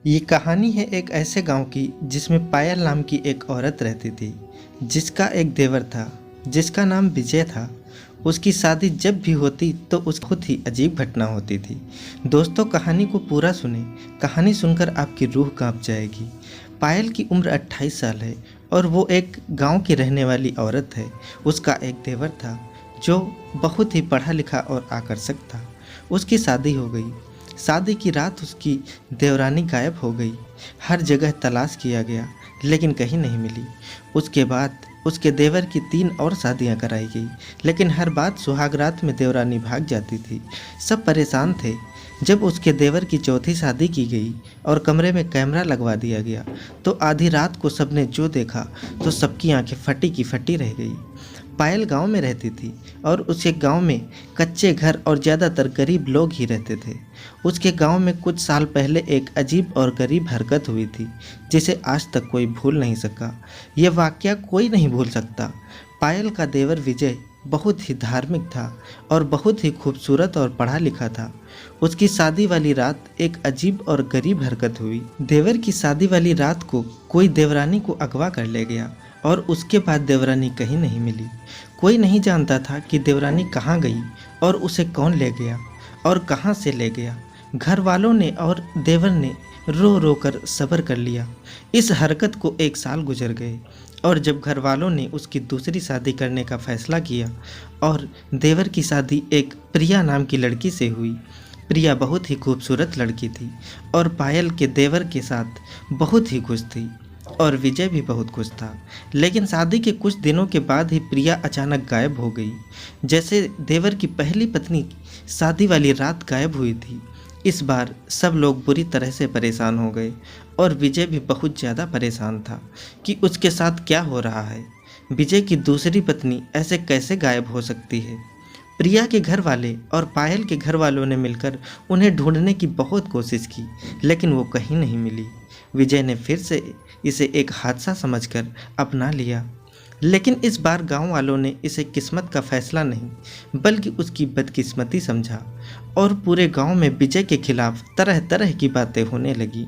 ये कहानी है एक ऐसे गांव की जिसमें पायल नाम की एक औरत रहती थी, जिसका एक देवर था जिसका नाम विजय था। उसकी शादी जब भी होती तो उस खुद ही अजीब घटना होती थी। दोस्तों, कहानी को पूरा सुने। कहानी सुनकर आपकी रूह कांप जाएगी। पायल की उम्र 28 साल है और वो एक गांव की रहने वाली औरत है। उसका एक देवर था जो बहुत ही पढ़ा लिखा और आकर्षक था। उसकी शादी हो गई। शादी की रात उसकी देवरानी गायब हो गई। हर जगह तलाश किया गया लेकिन कहीं नहीं मिली। उसके बाद उसके देवर की 3 और शादियां कराई गई, लेकिन हर बात सुहागरात में देवरानी भाग जाती थी। सब परेशान थे। जब उसके देवर की चौथी शादी की गई और कमरे में कैमरा लगवा दिया गया तो आधी रात को सबने जो देखा तो सबकी आंखें फटी की फटी रह गई। पायल गांव में रहती थी और उसके गांव में कच्चे घर और ज़्यादातर गरीब लोग ही रहते थे। उसके गांव में कुछ साल पहले एक अजीब और गरीब हरकत हुई थी जिसे आज तक कोई भूल नहीं सका। यह वाकया कोई नहीं भूल सकता। पायल का देवर विजय बहुत ही धार्मिक था और बहुत ही खूबसूरत और पढ़ा लिखा था। उसकी शादी वाली रात एक अजीब और गरीब हरकत हुई। देवर की शादी वाली रात को कोई देवरानी को अगवा कर ले गया और उसके बाद देवरानी कहीं नहीं मिली। कोई नहीं जानता था कि देवरानी कहाँ गई और उसे कौन ले गया और कहाँ से ले गया। घर वालों ने और देवर ने रो रो कर सब्र कर लिया। इस हरकत को 1 साल गुजर गए और जब घर वालों ने उसकी दूसरी शादी करने का फैसला किया और देवर की शादी एक प्रिया नाम की लड़की से हुई। प्रिया बहुत ही खूबसूरत लड़की थी और पायल के देवर के साथ बहुत ही खुश थी और विजय भी बहुत खुश था। लेकिन शादी के कुछ दिनों के बाद ही प्रिया अचानक गायब हो गई, जैसे देवर की पहली पत्नी शादी वाली रात गायब हुई थी। इस बार सब लोग बुरी तरह से परेशान हो गए और विजय भी बहुत ज़्यादा परेशान था कि उसके साथ क्या हो रहा है। विजय की दूसरी पत्नी ऐसे कैसे गायब हो सकती है। प्रिया के घर वाले और पायल के घर वालों ने मिलकर उन्हें ढूंढने की बहुत कोशिश की, लेकिन वो कहीं नहीं मिली। विजय ने फिर से इसे एक हादसा समझकर अपना लिया, लेकिन इस बार गांव वालों ने इसे किस्मत का फैसला नहीं बल्कि उसकी बदकिस्मती समझा और पूरे गांव में विजय के खिलाफ तरह तरह की बातें होने लगी।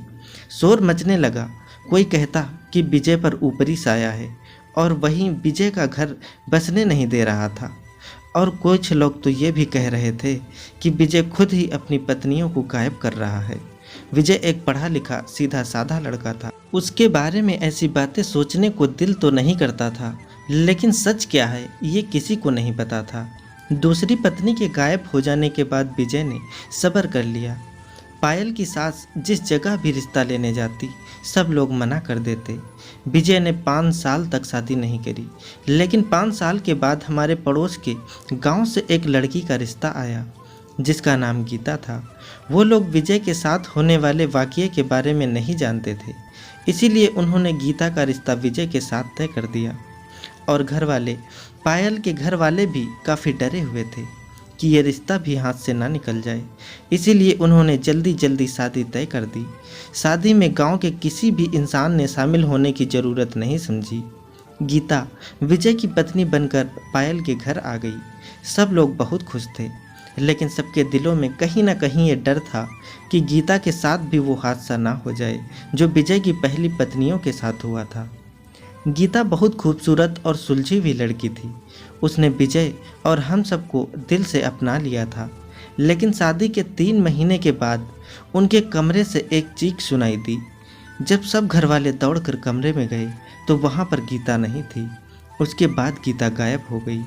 शोर मचने लगा। कोई कहता कि विजय पर ऊपरी साया है और वहीं विजय का घर बसने नहीं दे रहा था, और कुछ लोग तो ये भी कह रहे थे कि विजय खुद ही अपनी पत्नियों को गायब कर रहा है। विजय एक पढ़ा लिखा सीधा साधा लड़का था। उसके बारे में ऐसी बातें सोचने को दिल तो नहीं करता था, लेकिन सच क्या है ये किसी को नहीं पता था। दूसरी पत्नी के गायब हो जाने के बाद विजय ने सब्र कर लिया। पायल की सास जिस जगह भी रिश्ता लेने जाती सब लोग मना कर देते। विजय ने 5 साल तक शादी नहीं करी, लेकिन 5 साल के बाद हमारे पड़ोस के गांव से एक लड़की का रिश्ता आया जिसका नाम गीता था। वो लोग विजय के साथ होने वाले वाक़ये के बारे में नहीं जानते थे, इसीलिए उन्होंने गीता का रिश्ता विजय के साथ तय कर दिया। और घर वाले, पायल के घर वाले भी काफ़ी डरे हुए थे कि ये रिश्ता भी हाथ से ना निकल जाए, इसीलिए उन्होंने जल्दी जल्दी शादी तय कर दी। शादी में गांव के किसी भी इंसान ने शामिल होने की ज़रूरत नहीं समझी। गीता विजय की पत्नी बनकर पायल के घर आ गई। सब लोग बहुत खुश थे, लेकिन सबके दिलों में कहीं ना कहीं ये डर था कि गीता के साथ भी वो हादसा ना हो जाए जो विजय की पहली पत्नियों के साथ हुआ था। गीता बहुत खूबसूरत और सुलझी हुई लड़की थी। उसने विजय और हम सबको दिल से अपना लिया था, लेकिन शादी के 3 महीने के बाद उनके कमरे से एक चीख सुनाई दी। जब सब घर वाले दौड़कर कमरे में गए तो वहाँ पर गीता नहीं थी। उसके बाद गीता गायब हो गई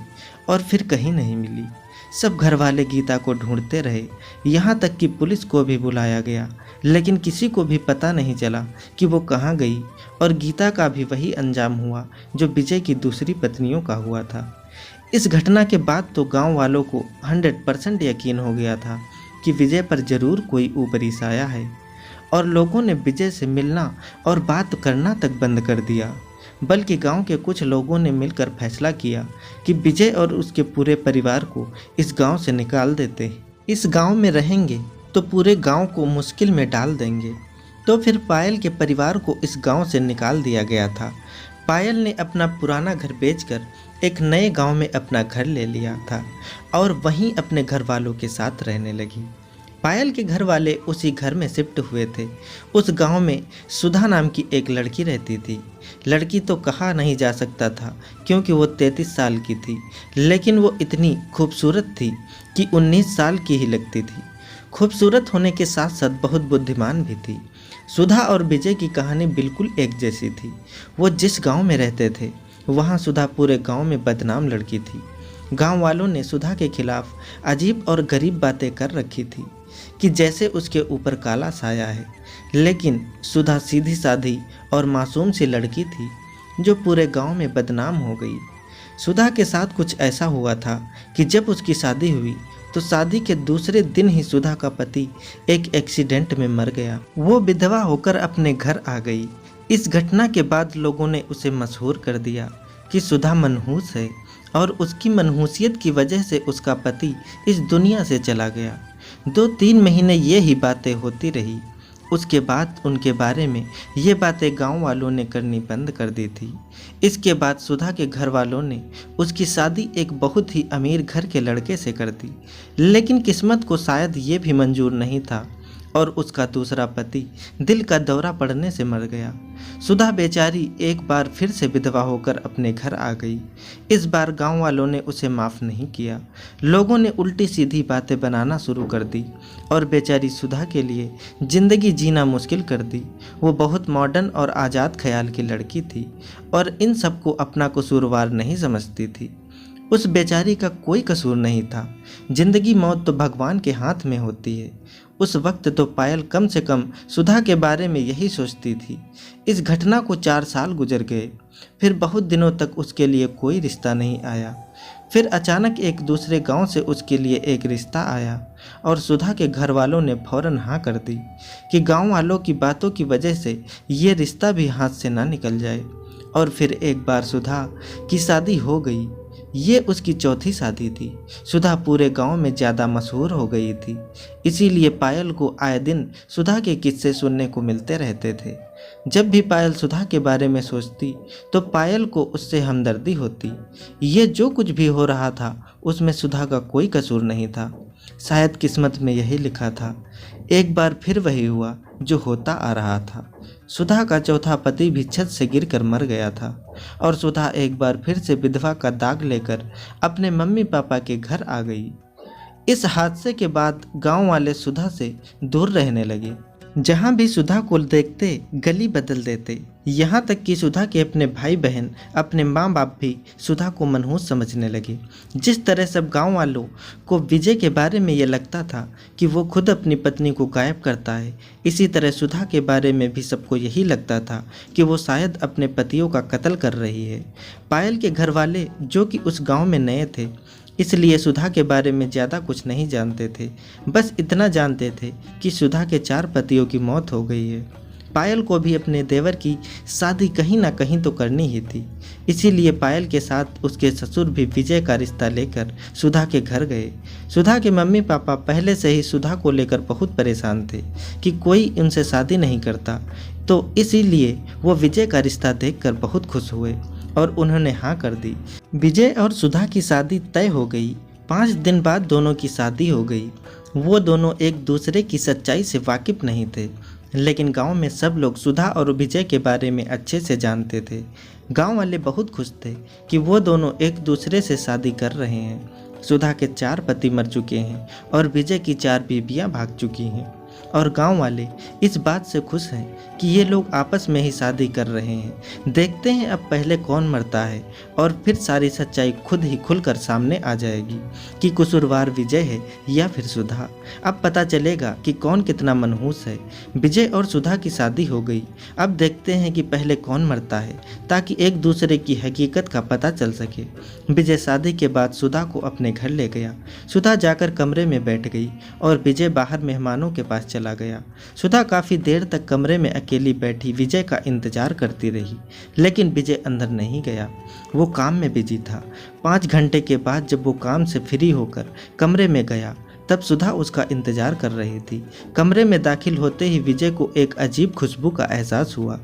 और फिर कहीं नहीं मिली। सब घर वाले गीता को ढूंढते रहे, यहाँ तक कि पुलिस को भी बुलाया गया, लेकिन किसी को भी पता नहीं चला कि वो कहाँ गई। और गीता का भी वही अंजाम हुआ जो विजय की दूसरी पत्नियों का हुआ था। इस घटना के बाद तो गांव वालों को 100% यकीन हो गया था कि विजय पर ज़रूर कोई ऊपरी साया है, और लोगों ने विजय से मिलना और बात करना तक बंद कर दिया। बल्कि गांव के कुछ लोगों ने मिलकर फैसला किया कि विजय और उसके पूरे परिवार को इस गांव से निकाल देते। इस गांव में रहेंगे तो पूरे गांव को मुश्किल में डाल देंगे। तो फिर पायल के परिवार को इस गांव से निकाल दिया गया था। पायल ने अपना पुराना घर बेचकर एक नए गांव में अपना घर ले लिया था और वहीं अपने घर वालों के साथ रहने लगी। पायल के घर वाले उसी घर में शिफ्ट हुए थे। उस गांव में सुधा नाम की एक लड़की रहती थी। लड़की तो कहा नहीं जा सकता था क्योंकि वो 33 साल की थी, लेकिन वो इतनी खूबसूरत थी कि 19 साल की ही लगती थी। खूबसूरत होने के साथ साथ बहुत बुद्धिमान भी थी। सुधा और विजय की कहानी बिल्कुल एक जैसी थी। वो जिस गांव में रहते थे वहाँ सुधा पूरे गांव में बदनाम लड़की थी। गांव वालों ने सुधा के खिलाफ अजीब और गरीब बातें कर रखी थी कि जैसे उसके ऊपर काला साया है। लेकिन सुधा सीधी साधी और मासूम सी लड़की थी जो पूरे गांव में बदनाम हो गई। सुधा के साथ कुछ ऐसा हुआ था कि जब उसकी शादी हुई तो शादी के दूसरे दिन ही सुधा का पति एक एक्सीडेंट में मर गया। वो विधवा होकर अपने घर आ गई। इस घटना के बाद लोगों ने उसे मशहूर कर दिया कि सुधा मनहूस है और उसकी मनहूसियत की वजह से उसका पति इस दुनिया से चला गया। 2-3 महीने ये ही बातें होती रही। उसके बाद उनके बारे में ये बातें गांव वालों ने करनी बंद कर दी थी। इसके बाद सुधा के घर वालों ने उसकी शादी एक बहुत ही अमीर घर के लड़के से कर दी, लेकिन किस्मत को शायद ये भी मंजूर नहीं था और उसका दूसरा पति दिल का दौरा पड़ने से मर गया। सुधा बेचारी एक बार फिर से विधवा होकर अपने घर आ गई। इस बार गांव वालों ने उसे माफ़ नहीं किया। लोगों ने उल्टी सीधी बातें बनाना शुरू कर दी और बेचारी सुधा के लिए ज़िंदगी जीना मुश्किल कर दी। वो बहुत मॉडर्न और आज़ाद ख्याल की लड़की थी और इन सबको अपना कसूरवार नहीं समझती थी। उस बेचारी का कोई कसूर नहीं था। जिंदगी मौत तो भगवान के हाथ में होती है। उस वक्त तो पायल कम से कम सुधा के बारे में यही सोचती थी। इस घटना को 4 साल गुजर गए। फिर बहुत दिनों तक उसके लिए कोई रिश्ता नहीं आया। फिर अचानक एक दूसरे गांव से उसके लिए एक रिश्ता आया और सुधा के घर वालों ने फौरन हाँ कर दी कि गांव वालों की बातों की वजह से ये रिश्ता भी हाथ से ना निकल जाए। और फिर एक बार सुधा की शादी हो गई। ये उसकी चौथी शादी थी। सुधा पूरे गांव में ज़्यादा मशहूर हो गई थी, इसीलिए पायल को आए दिन सुधा के किस्से सुनने को मिलते रहते थे। जब भी पायल सुधा के बारे में सोचती तो पायल को उससे हमदर्दी होती। ये जो कुछ भी हो रहा था उसमें सुधा का कोई कसूर नहीं था। शायद किस्मत में यही लिखा था। एक बार फिर वही हुआ जो होता आ रहा था। सुधा का चौथा पति भी छत से गिरकर मर गया था और सुधा एक बार फिर से विधवा का दाग लेकर अपने मम्मी पापा के घर आ गई। इस हादसे के बाद गांव वाले सुधा से दूर रहने लगे। जहां भी सुधा को देखते गली बदल देते। यहाँ तक कि सुधा के अपने भाई बहन, अपने माँ बाप भी सुधा को मनहूस समझने लगे। जिस तरह सब गांव वालों को विजय के बारे में ये लगता था कि वो खुद अपनी पत्नी को गायब करता है, इसी तरह सुधा के बारे में भी सबको यही लगता था कि वो शायद अपने पतियों का कत्ल कर रही है। पायल के घर वाले जो कि उस गाँव में नए थे, इसलिए सुधा के बारे में ज़्यादा कुछ नहीं जानते थे। बस इतना जानते थे कि सुधा के 4 पतियों की मौत हो गई है। पायल को भी अपने देवर की शादी कहीं ना कहीं तो करनी ही थी, इसीलिए पायल के साथ उसके ससुर भी विजय का रिश्ता लेकर सुधा के घर गए। सुधा के मम्मी पापा पहले से ही सुधा को लेकर बहुत परेशान थे कि कोई उनसे शादी नहीं करता, तो इसीलिए वो विजय का रिश्ता देखकर बहुत खुश हुए और उन्होंने हाँ कर दी। विजय और सुधा की शादी तय हो गई। 5 दिन बाद दोनों की शादी हो गई। वो दोनों एक दूसरे की सच्चाई से वाकिफ नहीं थे, लेकिन गांव में सब लोग सुधा और विजय के बारे में अच्छे से जानते थे। गांव वाले बहुत खुश थे कि वो दोनों एक दूसरे से शादी कर रहे हैं। सुधा के 4 पति मर चुके हैं और विजय की 4 बीवियां भाग चुकी हैं और गांव वाले इस बात से खुश हैं कि ये लोग आपस में ही शादी कर रहे हैं। देखते हैं अब पहले कौन मरता है और फिर सारी सच्चाई खुद ही खुलकर सामने आ जाएगी कि कसूरवार विजय है या फिर सुधा। अब पता चलेगा कि कौन कितना मनहूस है। विजय और सुधा की शादी हो गई। अब देखते हैं कि पहले कौन मरता है ताकि एक दूसरे की हकीकत का पता चल सके। विजय शादी के बाद सुधा को अपने घर ले गया। सुधा जाकर कमरे में बैठ गई और विजय बाहर मेहमानों के पास चला गया। सुधा काफ़ी देर तक कमरे में अकेली बैठी विजय का इंतजार करती रही, लेकिन विजय अंदर नहीं गया। वो काम में बिजी था। 5 घंटे के बाद जब वो काम से फ्री होकर कमरे में गया तब सुधा उसका इंतजार कर रही थी। कमरे में दाखिल होते ही विजय को एक अजीब खुशबू का एहसास हुआ।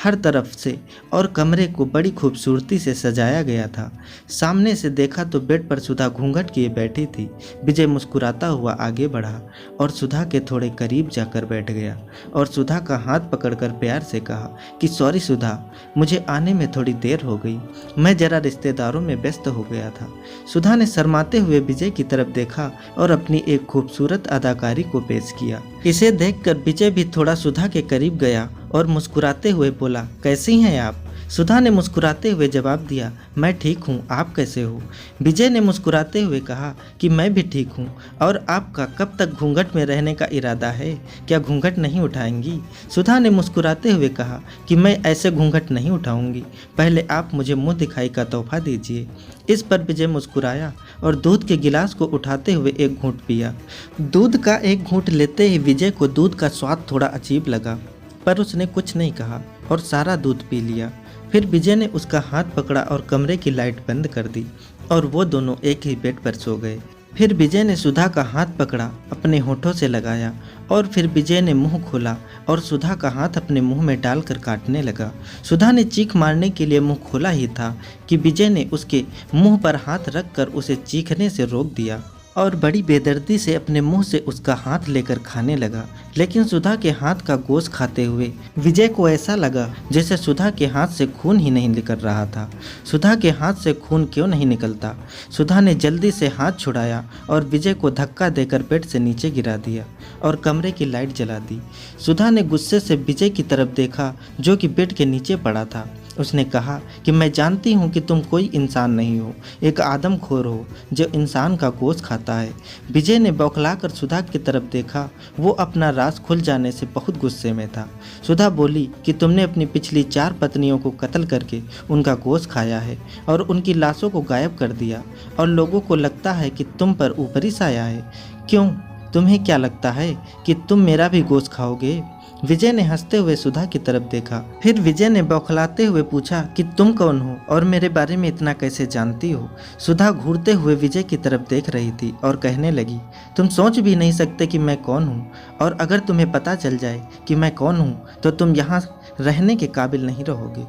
हर तरफ से और कमरे को बड़ी खूबसूरती से सजाया गया था। सामने से देखा तो बेड पर सुधा घूंघट किए बैठी थी। विजय मुस्कुराता हुआ आगे बढ़ा और सुधा के थोड़े करीब जाकर बैठ गया और सुधा का हाथ पकड़कर प्यार से कहा कि सॉरी सुधा, मुझे आने में थोड़ी देर हो गई, मैं जरा रिश्तेदारों में व्यस्त हो गया था। सुधा ने शर्माते हुए विजय की तरफ देखा और अपनी एक खूबसूरत अदाकारी को पेश किया। इसे देखकर विजय भी थोड़ा सुधा के करीब गया और मुस्कुराते हुए बोला, कैसी हैं आप? सुधा ने मुस्कुराते हुए जवाब दिया, मैं ठीक हूँ, आप कैसे हो? विजय ने मुस्कुराते हुए कहा कि मैं भी ठीक हूँ। और आपका कब तक घूंघट में रहने का इरादा है? क्या घूंघट नहीं उठाएंगी? सुधा ने मुस्कुराते हुए कहा कि मैं ऐसे घूंघट नहीं उठाऊंगी, पहले आप मुझे मुँह दिखाई का तोहफा दीजिए। इस पर विजय मुस्कुराया और दूध के गिलास को उठाते हुए एक घूंट पिया। दूध का एक घूंट लेते ही विजय को दूध का स्वाद थोड़ा अजीब लगा, पर उसने कुछ नहीं कहा और सारा दूध पी लिया। फिर विजय ने उसका हाथ पकड़ा और कमरे की लाइट बंद कर दी और वो दोनों एक ही बेड पर सो गए। फिर विजय ने सुधा का हाथ पकड़ा, अपने होठों से लगाया और फिर विजय ने मुंह खोला और सुधा का हाथ अपने मुंह में डालकर काटने लगा। सुधा ने चीख मारने के लिए मुंह खोला ही था कि विजय ने उसके मुंह पर हाथ रखकर उसे चीखने से रोक दिया और बड़ी बेदर्दी से अपने मुंह से उसका हाथ लेकर खाने लगा। लेकिन सुधा के हाथ का गोश्त खाते हुए विजय को ऐसा लगा जैसे सुधा के हाथ से खून ही नहीं निकल रहा था। सुधा के हाथ से खून क्यों नहीं निकलता? सुधा ने जल्दी से हाथ छुड़ाया और विजय को धक्का देकर बेड से नीचे गिरा दिया और कमरे की लाइट जला दी। सुधा ने गुस्से से विजय की तरफ देखा जो कि बेड के नीचे पड़ा था। उसने कहा कि मैं जानती हूँ कि तुम कोई इंसान नहीं हो, एक आदमखोर हो जो इंसान का गोश्त खाता है। विजय ने बौखलाकर सुधा की तरफ देखा। वो अपना राज खुल जाने से बहुत गुस्से में था। सुधा बोली कि तुमने अपनी पिछली 4 पत्नियों को कत्ल करके उनका गोश्त खाया है और उनकी लाशों को गायब कर दिया और लोगों को लगता है कि तुम पर ऊपरी साया है। क्यों, तुम्हें क्या लगता है कि तुम मेरा भी गोश्त खाओगे? विजय ने हंसते हुए सुधा की तरफ देखा। फिर विजय ने बौखलाते हुए पूछा कि तुम कौन हो और मेरे बारे में इतना कैसे जानती हो? सुधा घूरते हुए विजय की तरफ देख रही थी और कहने लगी, तुम सोच भी नहीं सकते कि मैं कौन हूँ, और अगर तुम्हें पता चल जाए कि मैं कौन हूँ तो तुम यहाँ रहने के काबिल नहीं रहोगे।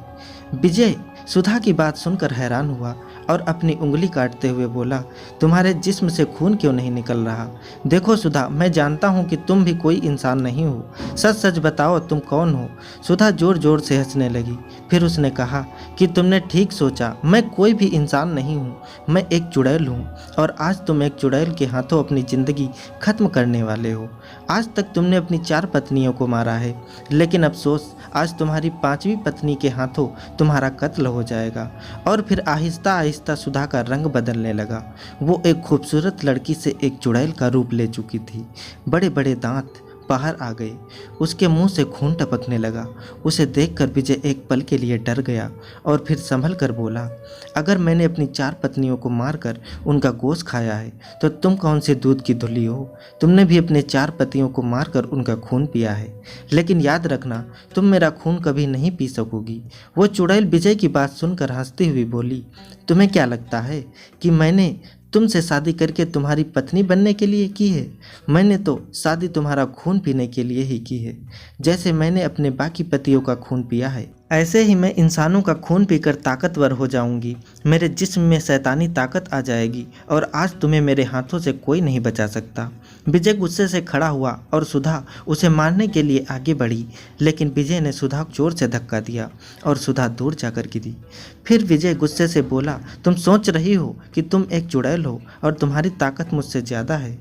विजय सुधा की बात सुनकर हैरान हुआ और अपनी उंगली काटते हुए बोला, तुम्हारे जिस्म से खून क्यों नहीं निकल रहा? देखो सुधा, मैं जानता हूँ कि तुम भी कोई इंसान नहीं हो, सच सच बताओ तुम कौन हो? सुधा जोर जोर से हंसने लगी। फिर उसने कहा कि तुमने ठीक सोचा, मैं कोई भी इंसान नहीं हूँ, मैं एक चुड़ैल हूँ और आज तुम एक चुड़ैल के हाथों अपनी ज़िंदगी खत्म करने वाले हो। आज तक तुमने अपनी 4 पत्नियों को मारा है, लेकिन अफसोस आज तुम्हारी 5वीं पत्नी के हाथों तुम्हारा कत्ल हो जाएगा। और फिर आहिस्ता आहिस्ता सुधा का रंग बदलने लगा। वो एक खूबसूरत लड़की से एक चुड़ैल का रूप ले चुकी थी। बड़े बड़े दांत बाहर आ गए, उसके मुंह से खून टपकने लगा। उसे देखकर विजय एक पल के लिए डर गया और फिर संभल कर बोला, अगर मैंने अपनी 4 पत्नियों को मारकर उनका गोश्त खाया है तो तुम कौन सी दूध की धुली हो? तुमने भी अपने 4 पतियों को मारकर उनका खून पिया है, लेकिन याद रखना तुम मेरा खून कभी नहीं पी सकोगी। वो चुड़ैल विजय की बात सुनकर हंसती हुई बोली, तुम्हें क्या लगता है कि मैंने तुमसे शादी करके तुम्हारी पत्नी बनने के लिए की है? मैंने तो शादी तुम्हारा खून पीने के लिए ही की है। जैसे मैंने अपने बाकी पतियों का खून पिया है, ऐसे ही मैं इंसानों का खून पीकर ताकतवर हो जाऊंगी। मेरे जिस्म में शैतानी ताकत आ जाएगी और आज तुम्हें मेरे हाथों से कोई नहीं बचा सकता। विजय गुस्से से खड़ा हुआ और सुधा उसे मारने के लिए आगे बढ़ी, लेकिन विजय ने सुधा को जोर से धक्का दिया और सुधा दूर जाकर गिरी। फिर विजय गुस्से से बोला, तुम सोच रही हो कि तुम एक चुड़ैल हो और तुम्हारी ताकत मुझसे ज़्यादा है।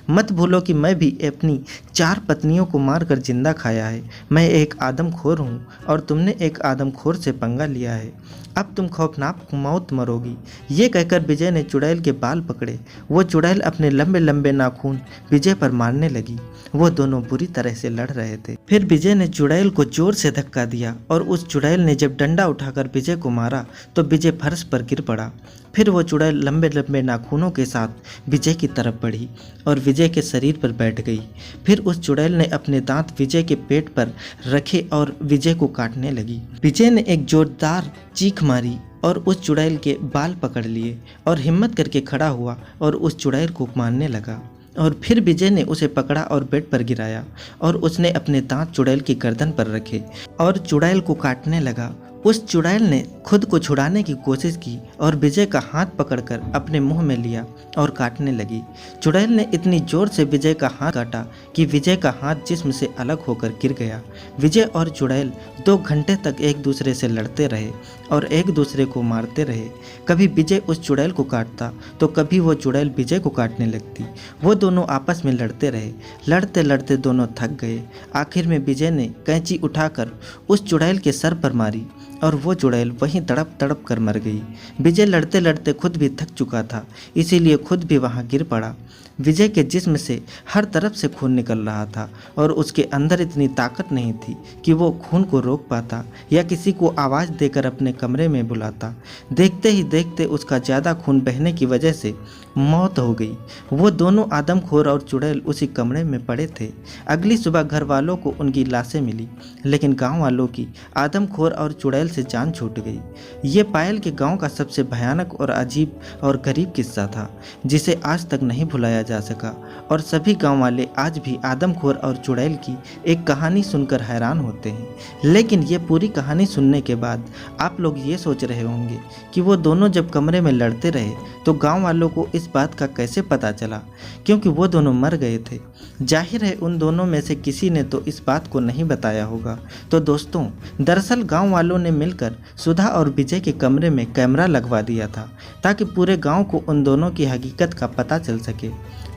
मत भूलो कि मैं भी अपनी 4 पत्नियों को मारकर जिंदा खाया है। मैं एक आदमखोर हूँ और तुमने एक आदमखोर से पंगा लिया है। अब तुम खौफनाक मौत मरोगी। ये कहकर विजय ने चुड़ैल के बाल पकड़े। वो चुड़ैल अपने लंबे लंबे नाखून विजय पर मारने लगी। वो दोनों बुरी तरह से लड़ रहे थे। फिर विजय ने चुड़ैल को जोर से धक्का दिया और उस चुड़ैल ने जब डंडा उठाकर विजय को मारा तो विजय फर्श पर गिर पड़ा। फिर वो चुड़ैल लंबे लंबे नाखूनों के साथ विजय की तरफ बढ़ी और विजय के शरीर पर बैठ गई। फिर उस चुड़ैल ने अपने दांत विजय के पेट पर रखे और विजय को काटने लगी। विजय ने एक जोरदार चीख मारी और उस चुड़ैल के बाल पकड़ लिए और हिम्मत करके खड़ा हुआ और उस चुड़ैल को मारने लगा। और फिर विजय ने उसे पकड़ा और बेड पर गिराया और उसने अपने दांत चुड़ैल की गर्दन पर रखे और चुड़ैल को काटने लगा। उस चुड़ैल ने खुद को छुड़ाने की कोशिश की और विजय का हाथ पकड़कर अपने मुंह में लिया और काटने लगी। चुड़ैल ने इतनी जोर से विजय का हाथ काटा कि विजय का हाथ जिस्म से अलग होकर गिर गया। विजय और चुड़ैल 2 घंटे तक एक दूसरे से लड़ते रहे और एक दूसरे को मारते रहे। कभी विजय उस चुड़ैल को काटता तो कभी वो चुड़ैल विजय को काटने लगती। वो दोनों आपस में लड़ते रहे। लड़ते लड़ते दोनों थक गए। आखिर में विजय ने कैंची उठाकर उस चुड़ैल के सर पर मारी और वो चुड़ैल वहीं तड़प तड़प कर मर गई। विजय लड़ते लड़ते खुद भी थक चुका था, इसीलिए खुद भी वहां गिर पड़ा। विजय के जिस्म से हर तरफ से खून निकल रहा था और उसके अंदर इतनी ताकत नहीं थी कि वो खून को रोक पाता या किसी को आवाज़ देकर अपने कमरे में बुलाता। देखते ही देखते उसका ज़्यादा खून बहने की वजह से मौत हो गई। वो दोनों आदमखोर और चुड़ैल उसी कमरे में पड़े थे। अगली सुबह घर वालों को उनकी लाशें मिली, लेकिन गांव वालों की आदमखोर और चुड़ैल से जान छूट गई। ये पायल के गांव का सबसे भयानक और अजीब और गरीब किस्सा था, जिसे आज तक नहीं भुलाया जा सका और सभी गांव वाले आज भी आदमखोर और चुड़ैल की एक कहानी सुनकर हैरान होते हैं। लेकिन ये पूरी कहानी सुनने के बाद आप लोग ये सोच रहे होंगे कि वो दोनों जब कमरे में लड़ते रहे तो गांव वालों को इस बात का कैसे पता चला, क्योंकि वो दोनों मर गए थे। जाहिर है उन दोनों में से किसी ने तो इस बात को नहीं बताया होगा। तो दोस्तों, दरअसल गांव वालों ने मिलकर सुधा और विजय के कमरे में कैमरा लगवा दिया था ताकि पूरे गांव को उन दोनों की हकीकत का पता चल सके।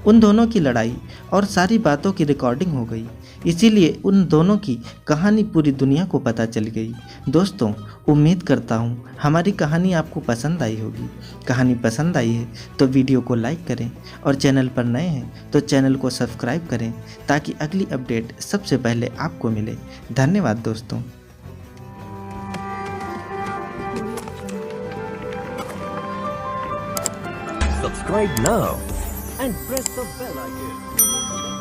उन दोनों की लड़ाई और सारी बातों की रिकॉर्डिंग हो गई, इसीलिए उन दोनों की कहानी पूरी दुनिया को पता चल गई। दोस्तों, उम्मीद करता हूँ हमारी कहानी आपको पसंद आई होगी। कहानी पसंद आई है तो वीडियो को लाइक करें और चैनल पर नए हैं तो चैनल को सब्सक्राइब करें ताकि अगली अपडेट सबसे पहले आपको मिले। धन्यवाद दोस्तों। Subscribe now and press the bell icon.